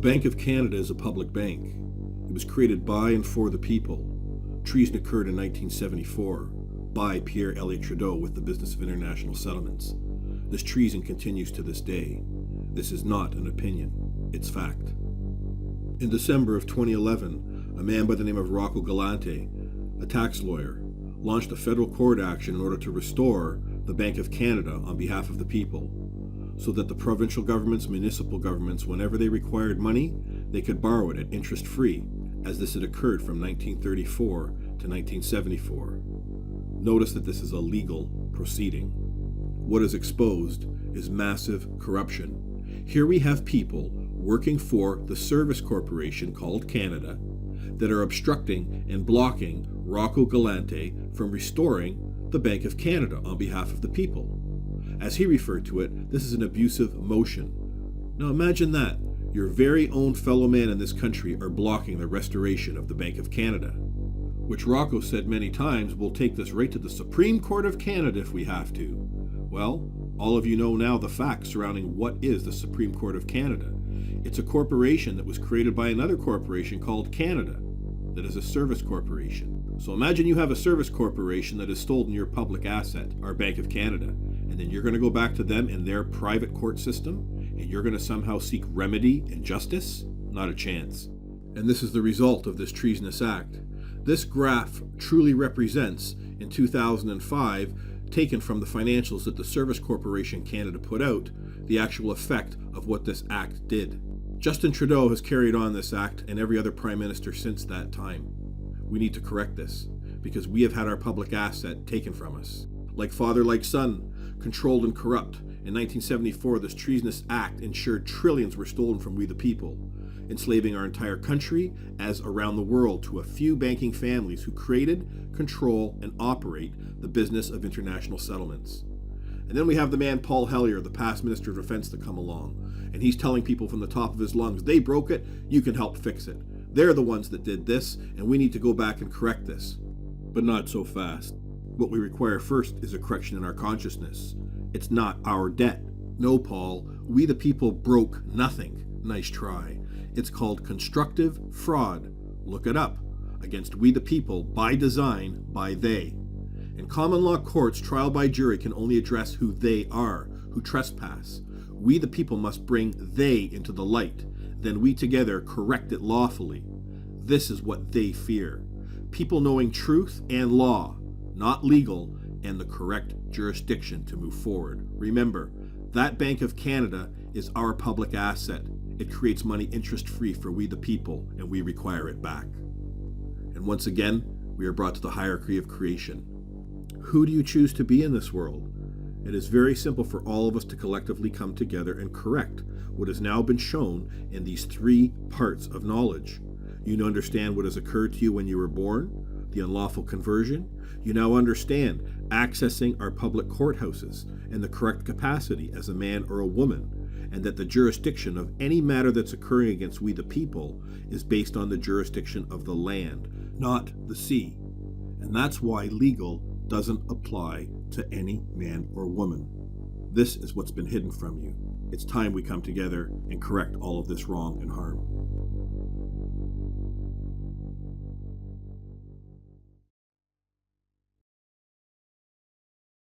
Bank of Canada is a public bank. It was created by and for the people. Treason occurred in 1974 by Pierre Elliott Trudeau with the business of international settlements. This treason continues to this day. This is not an opinion, it's fact. In December of 2011, a man by the name of Rocco Galante, a tax lawyer, launched a federal court action in order to restore the Bank of Canada on behalf of the people, so that the provincial governments, municipal governments, whenever they required money, they could borrow it at interest-free, as this had occurred from 1934 to 1974. Notice that this is a legal proceeding. What is exposed is massive corruption. Here we have people working for the service corporation called Canada that are obstructing and blocking Rocco Galante from restoring the Bank of Canada on behalf of the people. As he referred to it, this is an abusive motion. Now imagine that. Your very own fellow man in this country are blocking the restoration of the Bank of Canada, which Rocco said many times will take this right to the Supreme Court of Canada if we have to. Well, all of you know now the facts surrounding what is the Supreme Court of Canada. It's a corporation that was created by another corporation called Canada, that is a service corporation. So imagine you have a service corporation that has stolen your public asset, our Bank of Canada, and then you're going to go back to them in their private court system, and you're going to somehow seek remedy and justice? Not a chance. And this is the result of this treasonous act. This graph truly represents, in 2005, taken from the financials that the Service Corporation Canada put out, the actual effect of what this act did. Justin Trudeau has carried on this act and every other prime minister since that time. We need to correct this, because we have had our public asset taken from us. Like father, like son, controlled and corrupt. In 1974, this treasonous act ensured trillions were stolen from we the people, enslaving our entire country as around the world to a few banking families who created, control, and operate the business of international settlements. And then we have the man Paul Hellyer, the past Minister of Defense, to come along, and he's telling people from the top of his lungs, they broke it, you can help fix it. They're the ones that did this, and we need to go back and correct this. But not so fast. What we require first is a correction in our consciousness. It's not our debt. No, Paul, we the people broke nothing. Nice try. It's called constructive fraud. Look it up. Against we the people, by design, by they. In common law courts, trial by jury can only address who they are, who trespass. We the people must bring they into the light. Then we together correct it lawfully. This is what they fear. People knowing truth and law, not legal, and the correct jurisdiction to move forward. Remember, that Bank of Canada is our public asset. It creates money interest-free for we the people, and we require it back. And once again, we are brought to the hierarchy of creation. Who do you choose to be in this world? It is very simple for all of us to collectively come together and correct what has now been shown in these three parts of knowledge. You understand what has occurred to you when you were born, the unlawful conversion. You now understand accessing our public courthouses in the correct capacity as a man or a woman, and that the jurisdiction of any matter that's occurring against we the people is based on the jurisdiction of the land, not the sea. And that's why legal doesn't apply to any man or woman. This is what's been hidden from you. It's time we come together and correct all of this wrong and harm.